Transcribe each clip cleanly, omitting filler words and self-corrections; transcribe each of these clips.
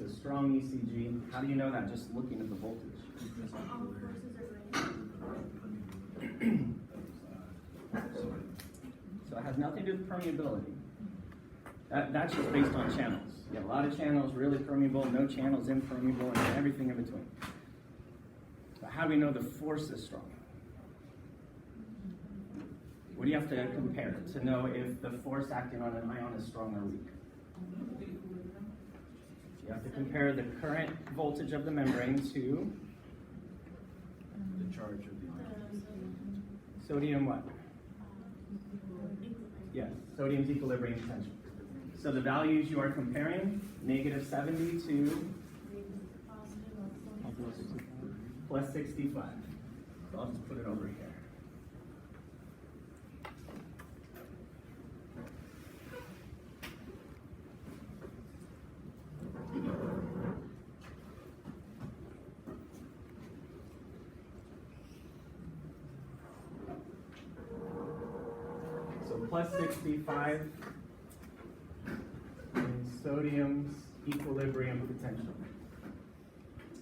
a strong ECG. How do you know that? Just looking at the voltage. So it has nothing to do with permeability. That's just based on channels. You have a lot of channels really permeable, no channels impermeable, and everything in between. But how do we know the force is strong? What do you have to compare to know if the force acting on an ion is strong or weak? You have to compare the current voltage of the membrane to The charge of the ion. sodium what? Yes, sodium's equilibrium potential. So the values you are comparing, -70 to plus 65. So I'll just put it over here. So plus 65 is sodium's equilibrium potential.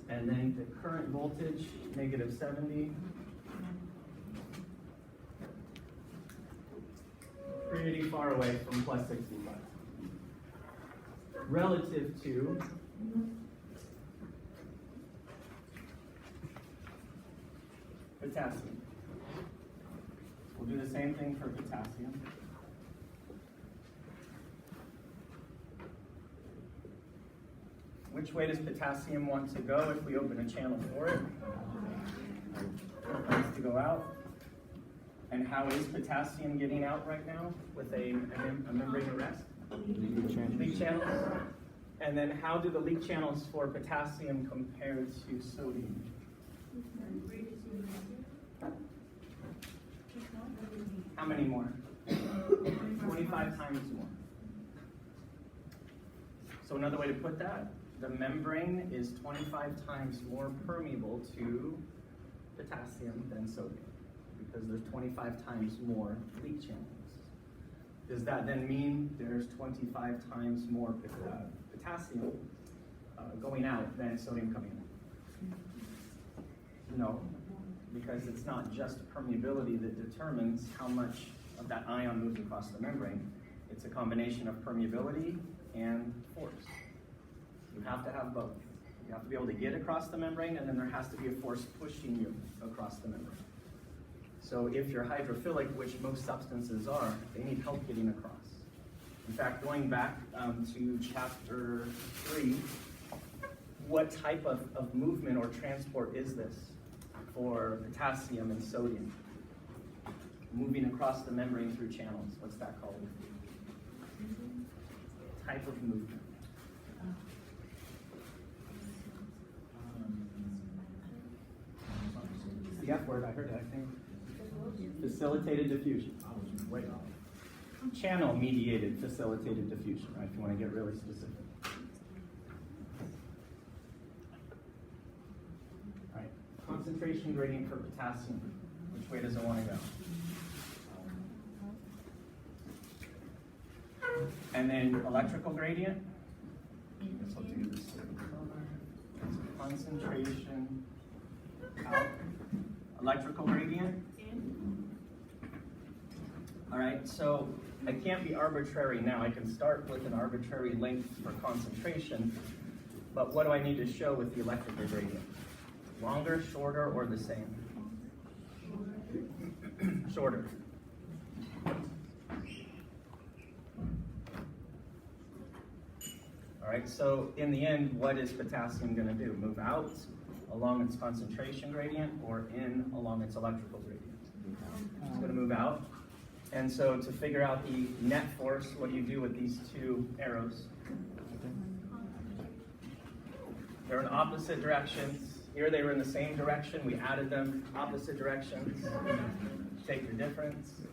And then the current voltage, -70. Pretty far away from plus 65. Relative to potassium. We'll do the same thing for potassium. Which way does potassium want to go if we open a channel for it? It wants to go out. And how is potassium getting out right now with a membrane arrest? Leak channels. And then how do the leak channels for potassium compare to sodium? How many more? 25 times more. So another way to put that, the membrane is 25 times more permeable to potassium than sodium, because there's 25 times more leak channels. Does that then mean there's 25 times more potassium going out than sodium coming in? No, because it's not just permeability that determines how much of that ion moves across the membrane. It's a combination of permeability and force. You have to have both. You have to be able to get across the membrane, and then there has to be a force pushing you across the membrane. So if you're hydrophilic, which most substances are, they need help getting across. In fact, going back to chapter 3, what type of movement or transport is this for potassium and sodium? Moving across the membrane through channels. What's that called? Type of movement. The F word, I heard it, I think. Facilitated diffusion. I was way off. Channel-mediated facilitated diffusion, right, if you want to get really specific. All right, concentration gradient for potassium. Which way does it want to go? And then electrical gradient. I guess I'll do this. Concentration out. Electrical gradient. All right, so I can't be arbitrary now. I can start with an arbitrary length for concentration, but what do I need to show with the electrical gradient? Longer, shorter, or the same? Shorter. All right, so in the end, what is potassium going to do? Move out along its concentration gradient or in along its electrical gradient? It's going to move out. And so to figure out the net force, what do you do with these two arrows? They're in opposite directions. Here they were in the same direction. We added them opposite directions. Take your difference,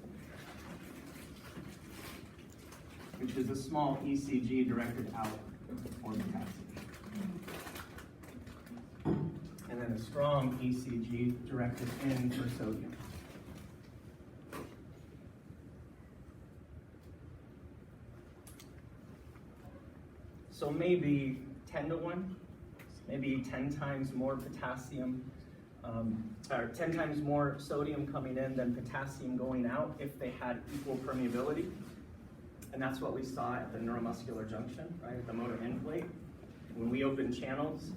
which is a small ECG directed out for potassium. And then a strong ECG directed in for sodium. So maybe 10 to 1, maybe 10 times more potassium, or 10 times more sodium coming in than potassium going out if they had equal permeability. And that's what we saw at the neuromuscular junction, right, at the motor end plate. When we opened channels,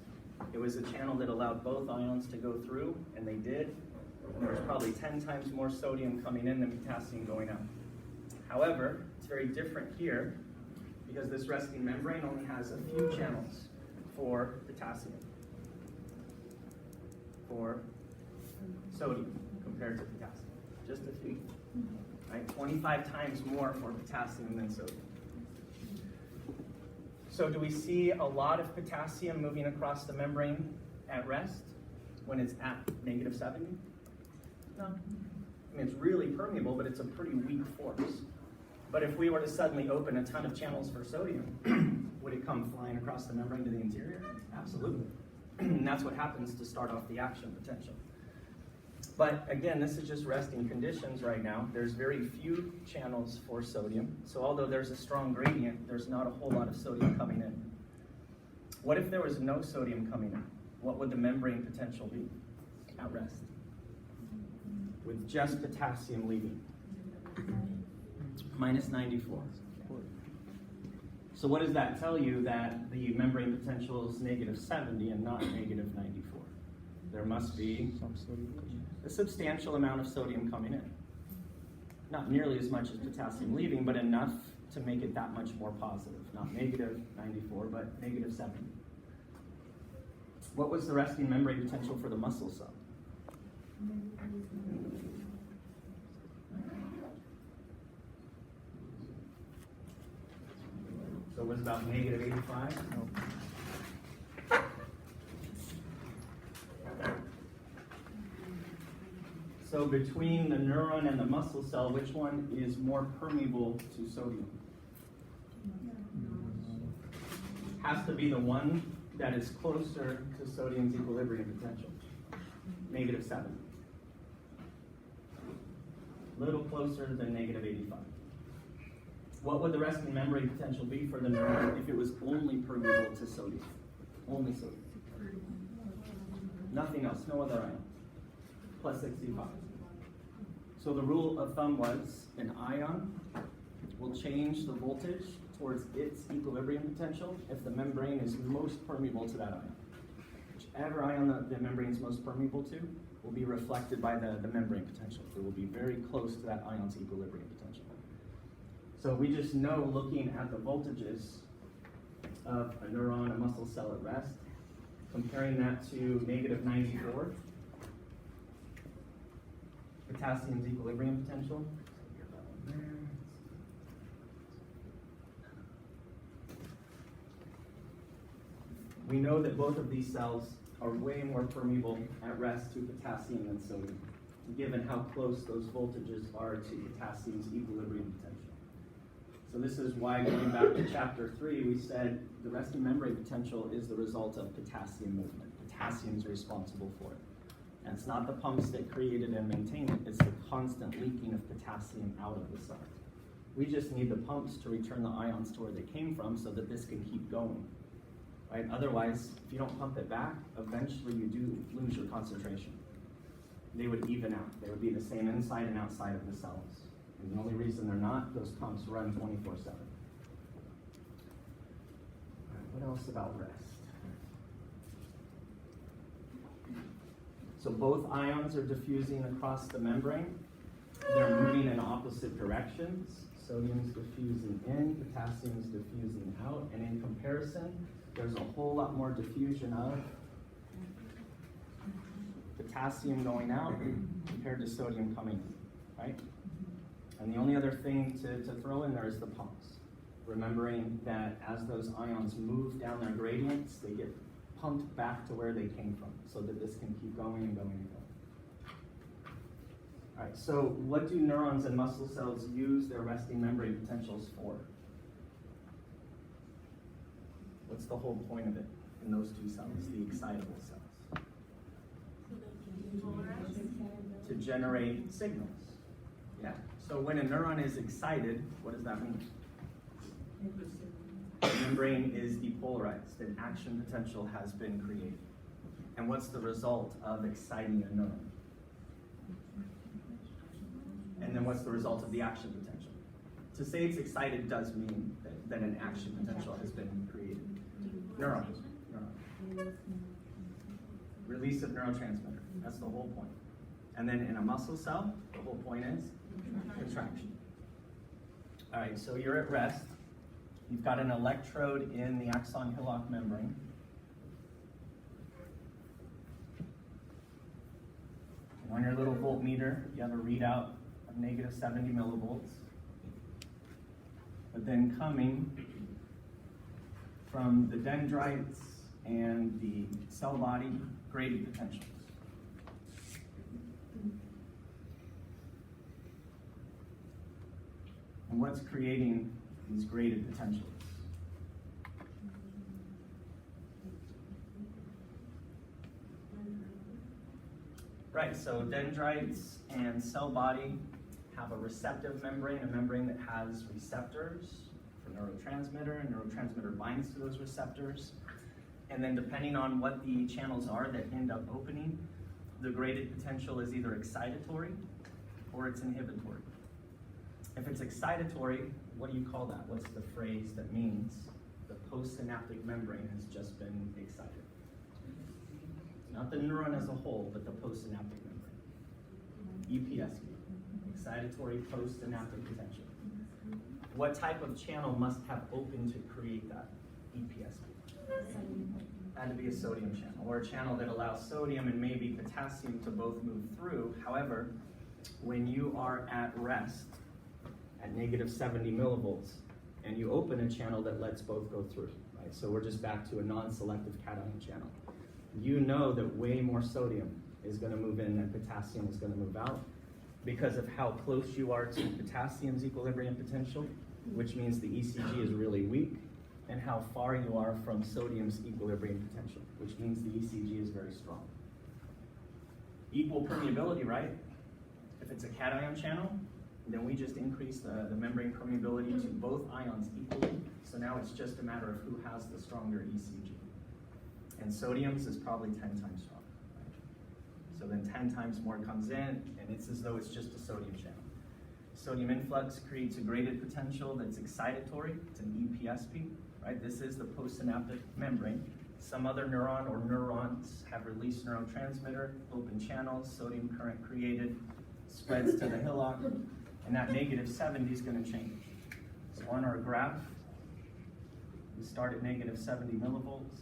it was a channel that allowed both ions to go through, and they did. And there was probably 10 times more sodium coming in than potassium going out. However, it's very different here because this resting membrane only has a few channels for potassium, for sodium compared to potassium, just a few, right? 25 times more for potassium than sodium. So do we see a lot of potassium moving across the membrane at rest when it's at -70? No. I mean, it's really permeable, but it's a pretty weak force. But if we were to suddenly open a ton of channels for sodium, would it come flying across the membrane to the interior? Absolutely. And that's what happens to start off the action potential. But again, this is just resting conditions right now. There's very few channels for sodium. So although there's a strong gradient, there's not a whole lot of sodium coming in. What if there was no sodium coming in? What would the membrane potential be at rest? With just potassium leaving? -94. So what does that tell you? That the membrane potential is -70 and not -94. There must be a substantial amount of sodium coming in. Not nearly as much as potassium leaving, but enough to make it that much more positive. Not -94, but -70. What was the resting membrane potential for the muscle cell? So it was about -85? No. So between the neuron and the muscle cell, which one is more permeable to sodium? Has to be the one that is closer to sodium's equilibrium potential. -70. A little closer than -85. What would the resting membrane potential be for the neuron if it was only permeable to sodium? Only sodium. Nothing else, no other ion. +65. So the rule of thumb was an ion will change the voltage towards its equilibrium potential if the membrane is most permeable to that ion. Whichever ion the membrane is most permeable to will be reflected by the membrane potential. It will be very close to that ion's equilibrium potential. So we just know, looking at the voltages of a neuron, a muscle cell at rest, comparing that to -94, potassium's equilibrium potential. We know that both of these cells are way more permeable at rest to potassium than sodium, given how close those voltages are to potassium's equilibrium potential. So this is why, going back to chapter 3, we said the resting membrane potential is the result of potassium movement. Potassium is responsible for it. And it's not the pumps that create it and maintain it, it's the constant leaking of potassium out of the cell. We just need the pumps to return the ions to where they came from so that this can keep going. Right? Otherwise, if you don't pump it back, eventually you do lose your concentration. They would even out. They would be the same inside and outside of the cells. And the only reason they're not, those pumps run 24/7. What else about rest? So both ions are diffusing across the membrane. They're moving in opposite directions. Sodium's diffusing in, potassium's diffusing out, and in comparison, there's a whole lot more diffusion of potassium going out compared to sodium coming in, right? And the only other thing to throw in there is the pumps. Remembering that as those ions move down their gradients, they get pumped back to where they came from so that this can keep going and going and going. All right, so what do neurons and muscle cells use their resting membrane potentials for? What's the whole point of it in those two cells, the excitable cells? To generate signals. Yeah. So when a neuron is excited, what does that mean? The membrane is depolarized, and action potential has been created. And what's the result of exciting a neuron? And then what's the result of the action potential? To say it's excited does mean that an action potential has been created. Neuron. Release of neurotransmitter. That's the whole point. And then in a muscle cell, the whole point is contraction. All right, so you're at rest. You've got an electrode in the axon hillock membrane. And on your little voltmeter, you have a readout of negative 70 millivolts. But then coming from the dendrites and the cell body, graded potentials. And what's creating these graded potentials? Right, so dendrites and cell body have a receptive membrane, a membrane that has receptors for neurotransmitter, and neurotransmitter binds to those receptors. And then depending on what the channels are that end up opening, the graded potential is either excitatory or it's inhibitory. If it's excitatory, what do you call that? What's the phrase that means the postsynaptic membrane has just been excited? Not the neuron as a whole, but the postsynaptic membrane. EPSP, excitatory postsynaptic potential. What type of channel must have opened to create that EPSP? Had to be a sodium channel, or a channel that allows sodium and maybe potassium to both move through. However, when you are at rest at negative 70 millivolts, and you open a channel that lets both go through, right? So we're just back to a non-selective cation channel. You know that way more sodium is going to move in than potassium is going to move out because of how close you are to potassium's equilibrium potential, which means the ECG is really weak, and how far you are from sodium's equilibrium potential, which means the ECG is very strong. Equal permeability, right? If it's a cation channel, then we just increase the membrane permeability to both ions equally, so now it's just a matter of who has the stronger ECG. And sodium's is probably 10 times stronger. Right? So then 10 times more comes in, and it's as though it's just a sodium channel. Sodium influx creates a graded potential that's excitatory. It's an EPSP, right? This is the postsynaptic membrane. Some other neuron or neurons have released neurotransmitter, open channels, sodium current created, spreads to the hillock, and that negative 70 is going to change. So on our graph, we start at negative 70 millivolts,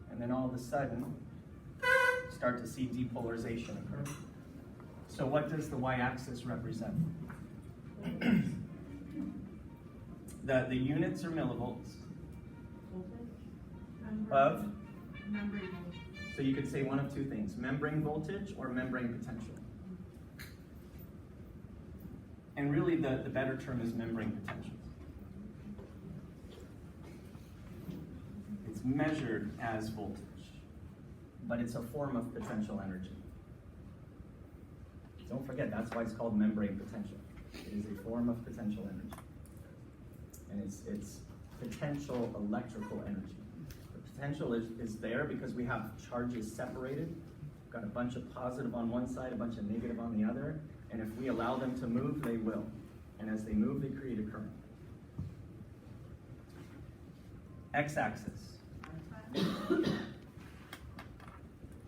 and then all of a sudden, start to see depolarization occur. So what does the y-axis represent? The units are millivolts of, so you could say one of two things, membrane voltage or membrane potential. And really the better term is membrane potential. It's measured as voltage, but it's a form of potential energy. Don't forget, that's why it's called membrane potential. It is a form of potential energy. And it's potential electrical energy. The potential is there because we have charges separated. We've got a bunch of positive on one side, a bunch of negative on the other. And if we allow them to move, they will. And as they move, they create a current. X-axis.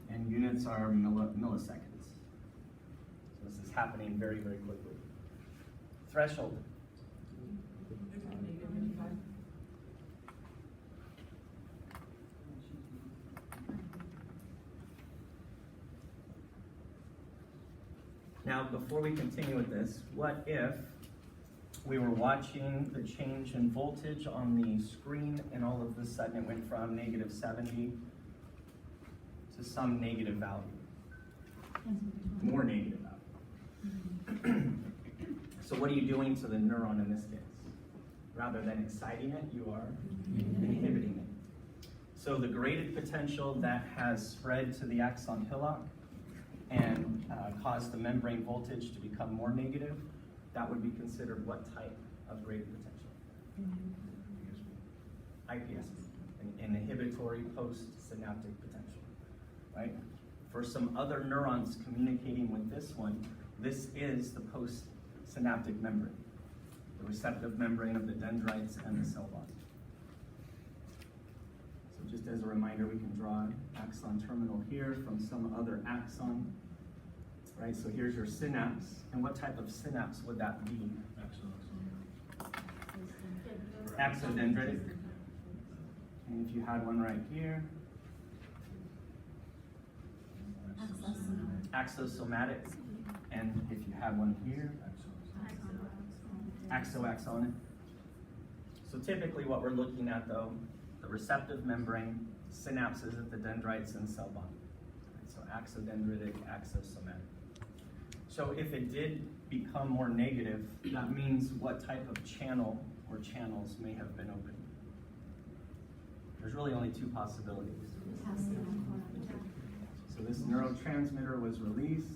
And units are milliseconds. So this is happening very, very quickly. Threshold. Now, before we continue with this, what if we were watching the change in voltage on the screen and all of a sudden it went from negative 70 to some negative value? More negative value. So what are you doing to the neuron in this case? Rather than exciting it, you are inhibiting it. So the graded potential that has spread to the axon hillock and caused the membrane voltage to become more negative, that would be considered what type of graded potential? IPSP, an inhibitory postsynaptic potential, right? For some other neurons communicating with this one, this is the postsynaptic membrane, the receptive membrane of the dendrites and the cell body. So just as a reminder, we can draw an axon terminal here from some other axon, right? So here's your synapse, and what type of synapse would that be? Axodendritic. And if you had one right here, axosomatic. And if you had one here, axoaxonic. So typically what we're looking at though, the receptive membrane, synapses at the dendrites and cell body. So axodendritic, axosomatic. So if it did become more negative, that means what type of channel or channels may have been opened. There's really only two possibilities. So this neurotransmitter was released,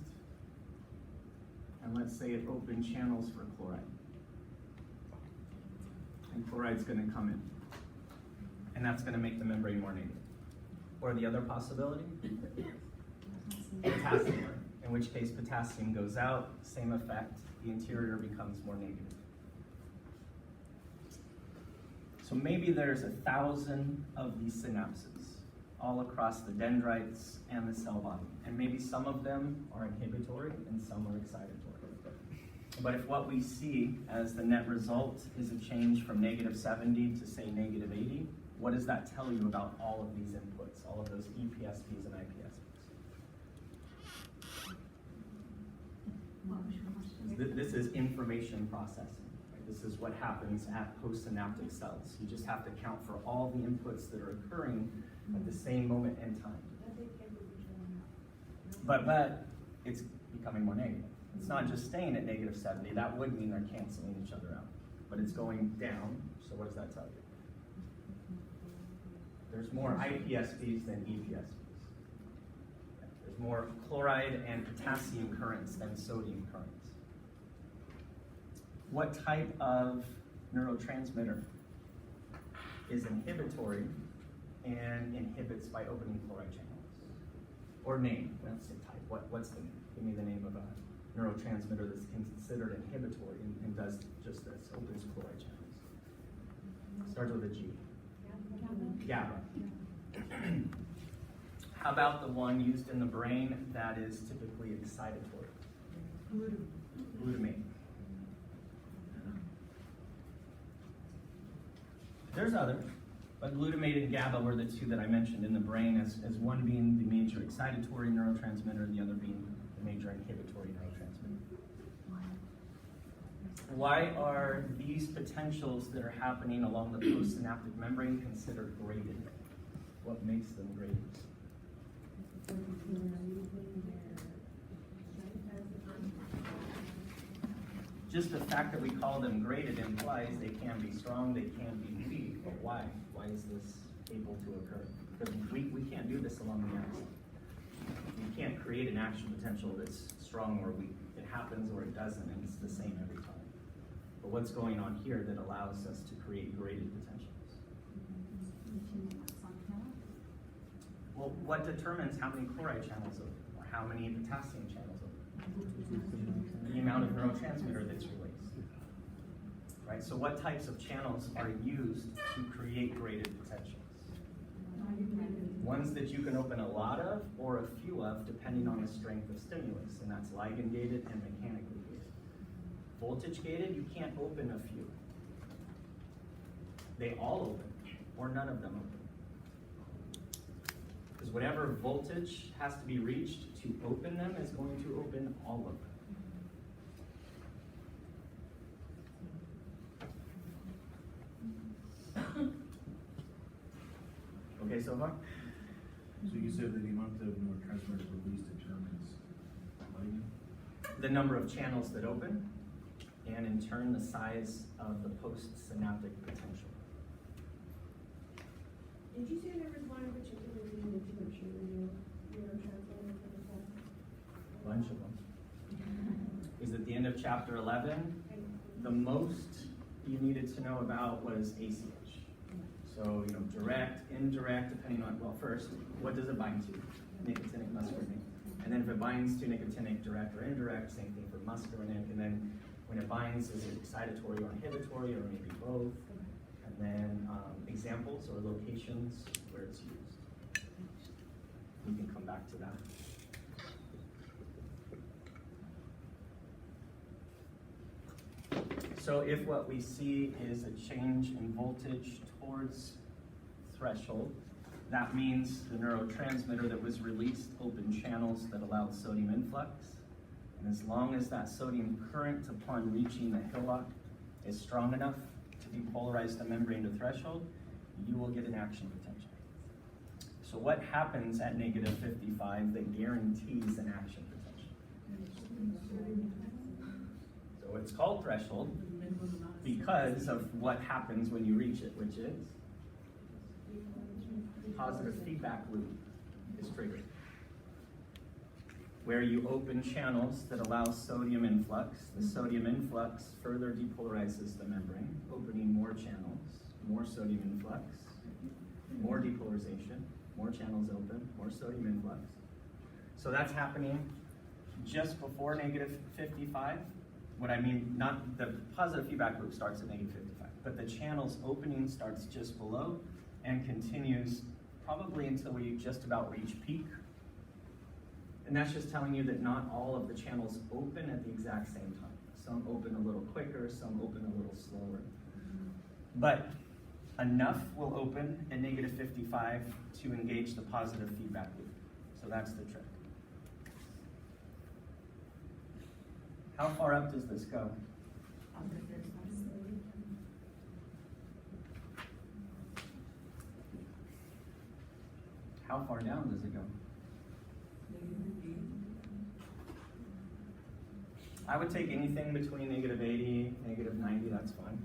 and let's say it opened channels for chloride. And chloride's going to come in. And that's going to make the membrane more negative. Or the other possibility? Potassium. In which case potassium goes out, same effect, the interior becomes more negative. So maybe there's 1,000 of these synapses all across the dendrites and the cell body. And maybe some of them are inhibitory and some are excitatory. But if what we see as the net result is a change from -70 to say -80, what does that tell you about all of these inputs, all of those EPSPs and IPSPs? This is information processing. Right? This is what happens at postsynaptic cells. You just have to count for all the inputs that are occurring at the same moment in time. But it's becoming more negative. It's not just staying at -70. That would mean they're canceling each other out. But it's going down, so what does that tell you? There's more IPSPs than EPSPs. There's more chloride and potassium currents than sodium currents. What type of neurotransmitter is inhibitory and inhibits by opening chloride channels? Or name, let's say type. What's the name? Give me the name of a neurotransmitter that's considered inhibitory and does just this, opens chloride channels. Starts with a G. GABA. How about the one used in the brain that is typically excitatory? Glutamate. There's others, but glutamate and GABA were the two that I mentioned in the brain as one being the major excitatory neurotransmitter and the other being the major inhibitory neurotransmitter. Why are these potentials that are happening along the postsynaptic membrane considered graded? What makes them graded? Just the fact that we call them graded implies they can be strong, they can be weak, but why? Why is this able to occur? Because we can't do this along the axis. You can't create an action potential that's strong or weak. It happens or it doesn't, and it's the same every time. But what's going on here that allows us to create graded potentials? Well, what determines how many chloride channels open, or how many potassium channels open? The amount of neurotransmitter that's released. Right, so what types of channels are used to create graded potentials? Ones that you can open a lot of or a few of depending on the strength of stimulus, and that's ligand gated and mechanically gated. Voltage gated, you can't open a few. They all open, or none of them open. Because whatever voltage has to be reached to open them is going to open all of them. Okay, so far? So you said that the amount of neurotransmitters released determines ligand? The number of channels that open, and in turn the size of the postsynaptic potential. Did you say there was one in particular that you need to make sure neurotransmitter for the test? A bunch of them. Is at the end of chapter 11, the most you needed to know about was ACH. So, direct, indirect, depending on, well, first, what does it bind to? Nicotinic, muscarinic. And then if it binds to nicotinic, direct or indirect, same thing for muscarinic. And then when it binds, is it excitatory or inhibitory, or maybe both? And then examples or locations where it's used. We can come back to that. So if what we see is a change in voltage towards threshold, that means the neurotransmitter that was released opened channels that allowed sodium influx. And as long as that sodium current upon reaching the hillock is strong enough to depolarize the membrane to threshold, you will get an action potential. So what happens at negative 55 that guarantees an action potential? So it's called threshold because of what happens when you reach it, which is positive feedback loop is triggered, where you open channels that allow sodium influx. The sodium influx further depolarizes the membrane, opening more channels, more sodium influx, more depolarization, more channels open, more sodium influx. So that's happening just before negative 55. What I mean, not the positive feedback loop starts at negative 55, but the channel's opening starts just below and continues probably until we just about reach peak. And that's just telling you that not all of the channels open at the exact same time. Some open a little quicker, some open a little slower. But enough will open at negative 55 to engage the positive feedback loop. So that's the trick. How far up does this go? How far down does it go? I would take anything between negative 80, negative 90, that's fine.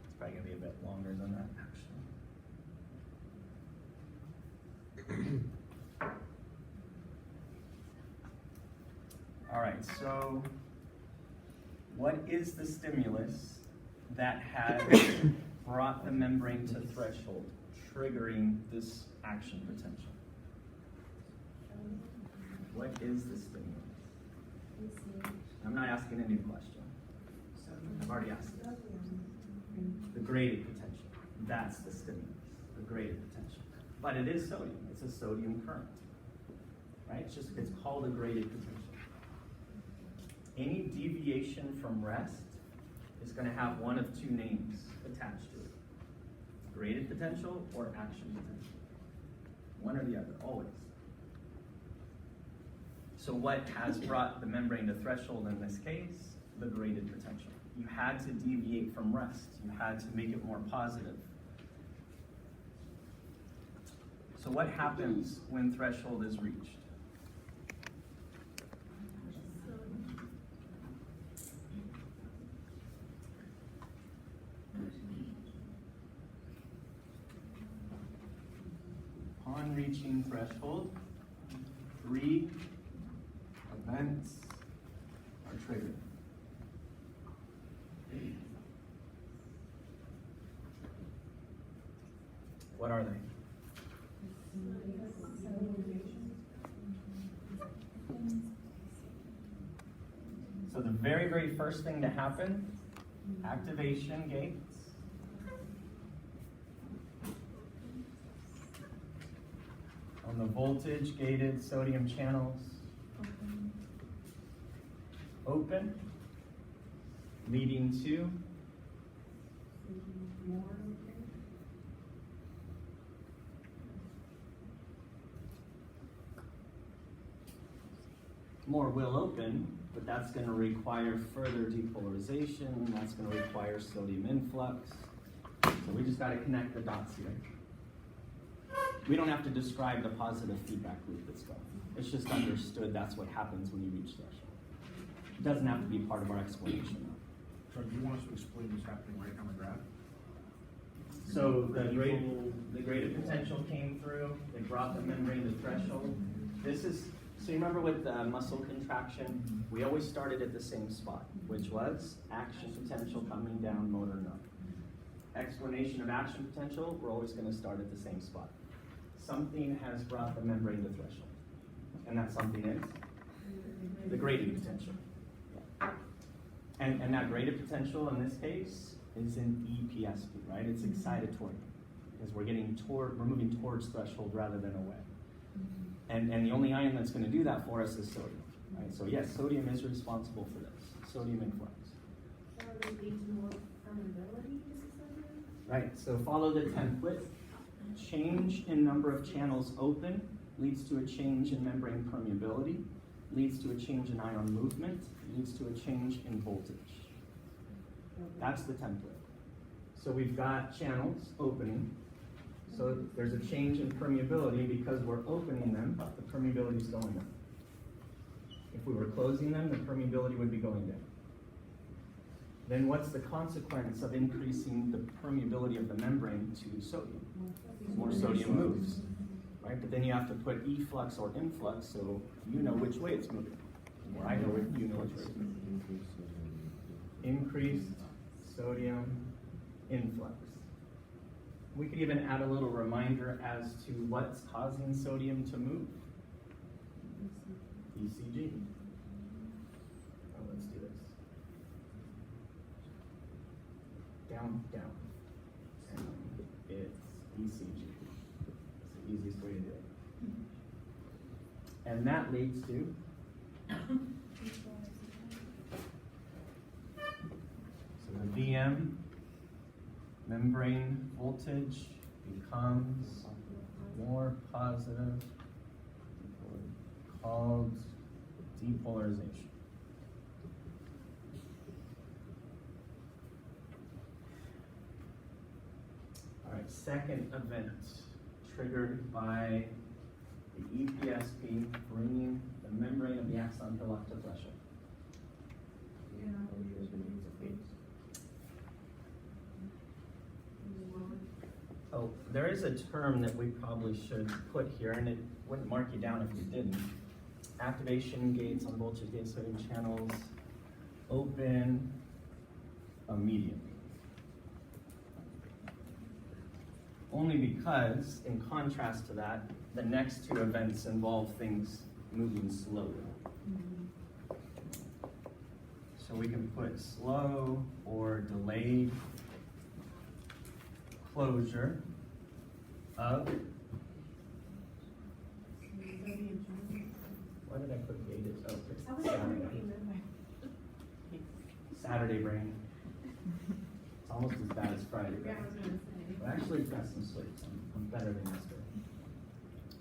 It's probably gonna be a bit longer than that, actually. All right, so what is the stimulus that has brought the membrane to threshold, triggering this action potential? What is the stimulus? I'm not asking a new question. I've already asked it. The graded potential. That's the stimulus, the graded potential. But it is sodium. It's a sodium current. Right? It's called a graded potential. Any deviation from rest is going to have one of two names attached to it. Graded potential or action potential. One or the other, always. So what has brought the membrane to threshold in this case? The graded potential. You had to deviate from rest. You had to make it more positive. So what happens when threshold is reached? Upon reaching threshold, 3 events are triggered. What are they? So the very, very first thing to happen, activation gates. On the voltage gated sodium channels, open, leading to more will open, but that's going to require further depolarization. That's going to require sodium influx. So we just got to connect the dots here. We don't have to describe the positive feedback loop that's going. It's just understood that's what happens when you reach threshold. It doesn't have to be part of our explanation though. So do you want us to explain what's happening right on the graph? So the graded potential came through, it brought the membrane to threshold. This is So you remember with muscle contraction, we always started at the same spot, which was action potential coming down, motor node. Explanation of action potential, we're always going to start at the same spot. Something has brought the membrane to threshold, and that something is the gradient potential. And that gradient potential in this case is in EPSP, right? It's excitatory, because we're moving towards threshold rather than away. And the only ion that's going to do that for us is sodium, right? So yes, sodium is responsible for this, sodium influx. So does it lead to more permeability, is it something? Right, so follow the template. Change in number of channels open leads to a change in membrane permeability, leads to a change in ion movement, leads to a change in voltage. That's the template. So we've got channels opening. So there's a change in permeability because we're opening them, the permeability is going up. If we were closing them, the permeability would be going down. Then what's the consequence of increasing the permeability of the membrane to sodium? More sodium moves, right? But then you have to put efflux or influx so you know which way it's moving. Or I know you know which way it's moving. Increased sodium influx. We could even add a little reminder as to what's causing sodium to move. ECG. Oh, let's do this. Down, down. And it's ECG. It's the easiest way to do it. And that leads to so the VM membrane voltage becomes more positive, called depolarization. All right, second event triggered by the EPSP bringing the membrane of the axon hill up to threshold. Oh, there is a term that we probably should put here, and it wouldn't mark you down if you didn't. Activation gates on voltage gate sodium channels open immediately. Only because, in contrast to that, the next two events involve things moving slowly. So we can put slow or delayed closure of, why did I put gated? Oh, it's I was wondering what Saturday. you meant by. Saturday brain. It's almost as bad as Friday Yeah, brain. I was gonna say. But actually got some sleep, so I'm better than yesterday.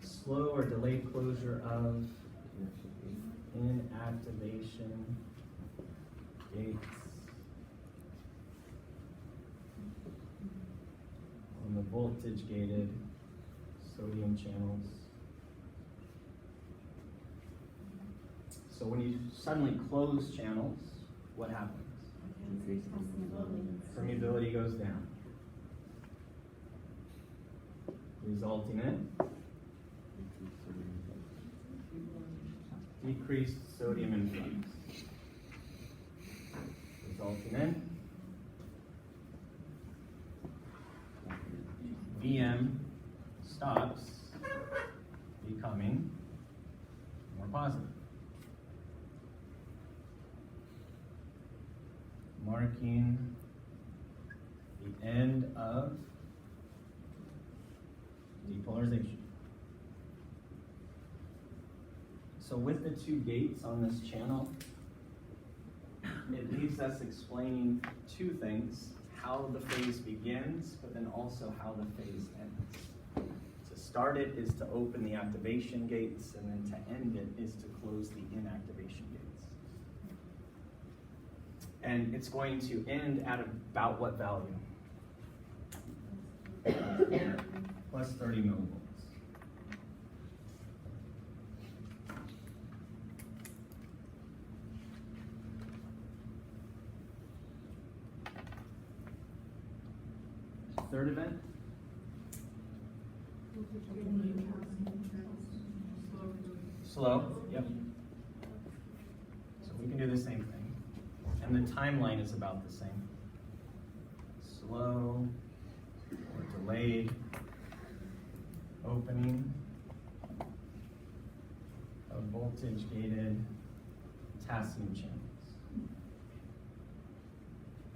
Slow or delayed closure of inactivation gates on the voltage gated sodium channels. So when you suddenly close channels, what happens? Permeability goes down, resulting in decreased sodium influx, resulting in VM stops becoming more positive, marking the end of depolarization. So with the two gates on this channel, it leaves us explaining two things: how the phase begins, but then also how the phase ends. To start it is to open the activation gates, and then to end it is to close the inactivation gates. And it's going to end at about what value? Plus 30 millivolts. Third event? Slow, yep. do the same thing. And the timeline is about the same. Slow or delayed opening of voltage-gated potassium channels.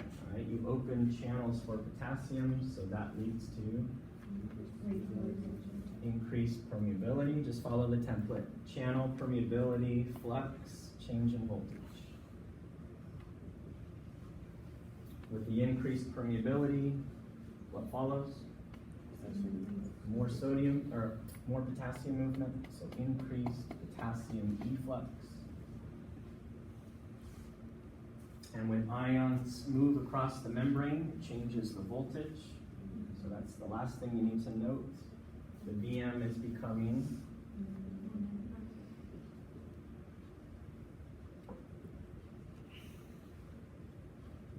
All right, you open channels for potassium, so that leads to increased permeability. Just follow the template. Channel permeability, flux, change in voltage. With the increased permeability, what follows? More sodium, or more potassium movement, so increased potassium efflux. And when ions move across the membrane, it changes the voltage. So that's the last thing you need to note. The VM is becoming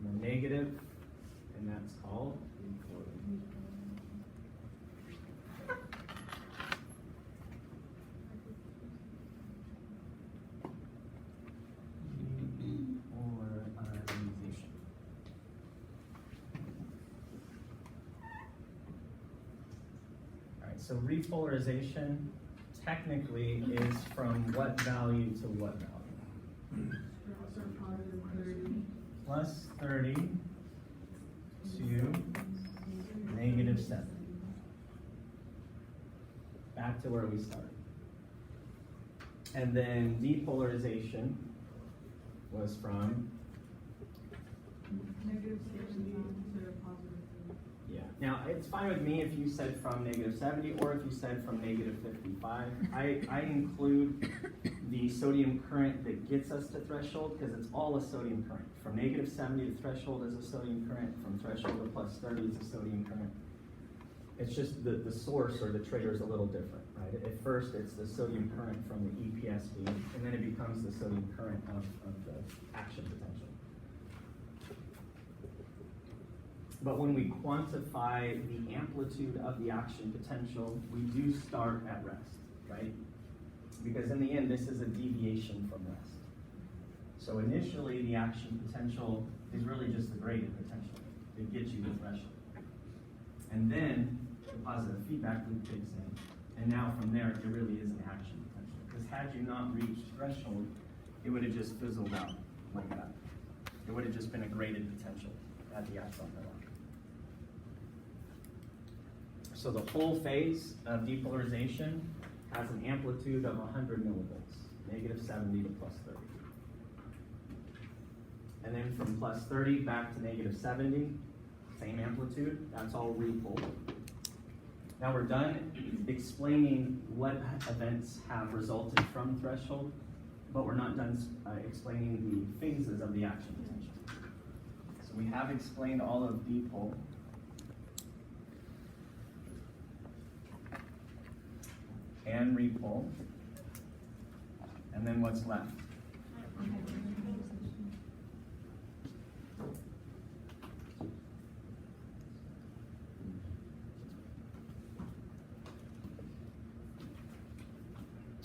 more negative, and that's called repolarization. All right, so repolarization technically is from what value to what value? Plus 30 to negative 7. Back to where we started. And then depolarization was from? Negative 70 to positive 30. Yeah. Now, it's fine with me if you said from negative 70 or if you said from negative 55. I include the sodium current that gets us to threshold because it's all a sodium current. From negative 70 to threshold is a sodium current. From threshold to plus 30 is a sodium current. It's just the source or the trigger is a little different, right? At first, it's the sodium current from the EPSB, and then it becomes the sodium current of the action potential. But when we quantify the amplitude of the action potential, we do start at rest, right? Because in the end, this is a deviation from rest. So initially, the action potential is really just the gradient potential. It gets you to threshold. And then the positive feedback loop kicks in. And now from there, it really is an action potential. Because had you not reached threshold, it would have just fizzled out like that. It would have just been a graded potential at the axon level. So the whole phase of depolarization has an amplitude of 100 millivolts, negative 70 to plus 30. And then from plus 30 back to negative 70, same amplitude, that's all repol. Now we're done explaining what events have resulted from threshold, but we're not done explaining the phases of the action potential. So we have explained all of depol. And repol. And then what's left?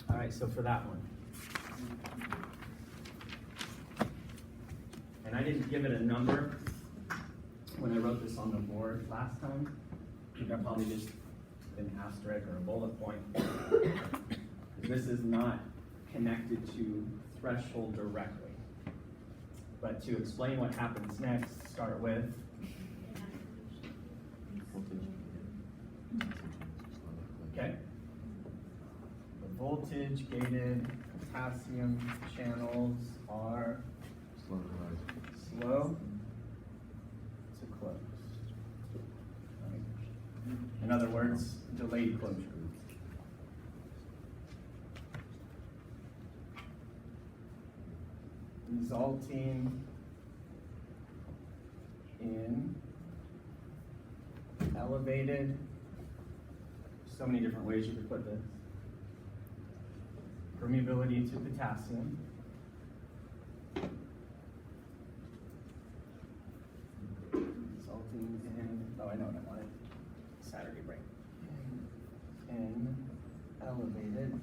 All right, so for that one. And I didn't give it a number when I wrote this on the board last time. I think I probably just an asterisk or a bullet point. This is not connected to threshold directly. But to explain what happens next, start with okay. The voltage gated potassium channels are slow to close. In other words, delayed closure. Resulting in elevated, so many different ways you could put this, permeability to potassium, resulting in, oh, I know what I wanted. Saturday break. In elevated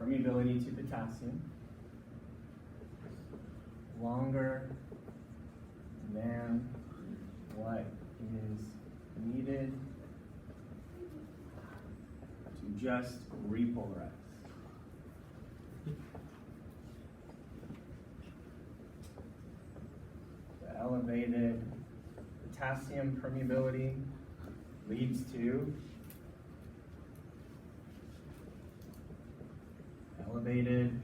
permeability to potassium, longer than what is needed to just repolarize. The elevated potassium permeability leads to elevated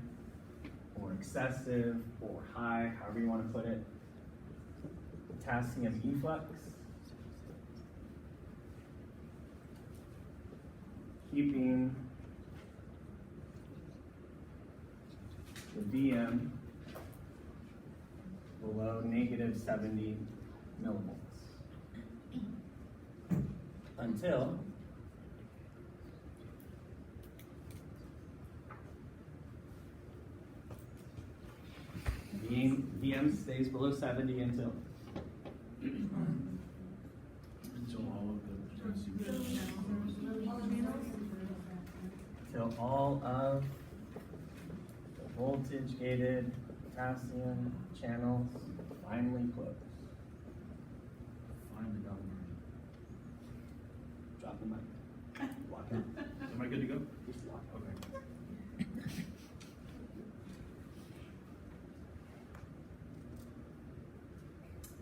or excessive or high, however you want to put it, potassium efflux, keeping the VM below negative 70 millivolts until VM stays below 70 until all of the potassium. all of the voltage gated potassium channels finally close. Finally got one. Drop the mic. Lock it. Am I good to go? Just lock it. Okay.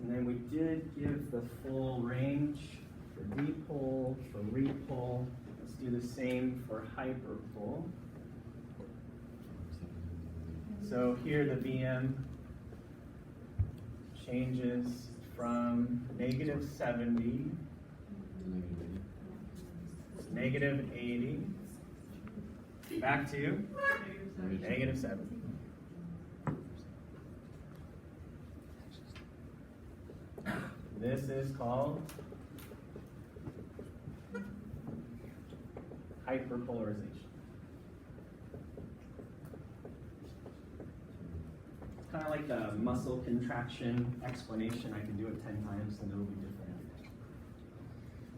And then we did give the full range for dipole, for repole. Let's do the same for hyperpole. So here the VM changes from negative 70 to negative 80 back to negative 70. This is called hyperpolarization. It's kind of like the muscle contraction explanation. I can do it 10 times and it'll be different every time.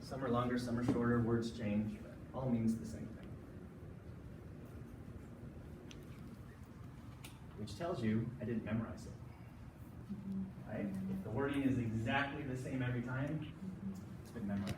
Some are longer, some are shorter, words change, but all means the same thing. Which tells you I didn't memorize it. Right? If the wording is exactly the same every time, it's been memorized.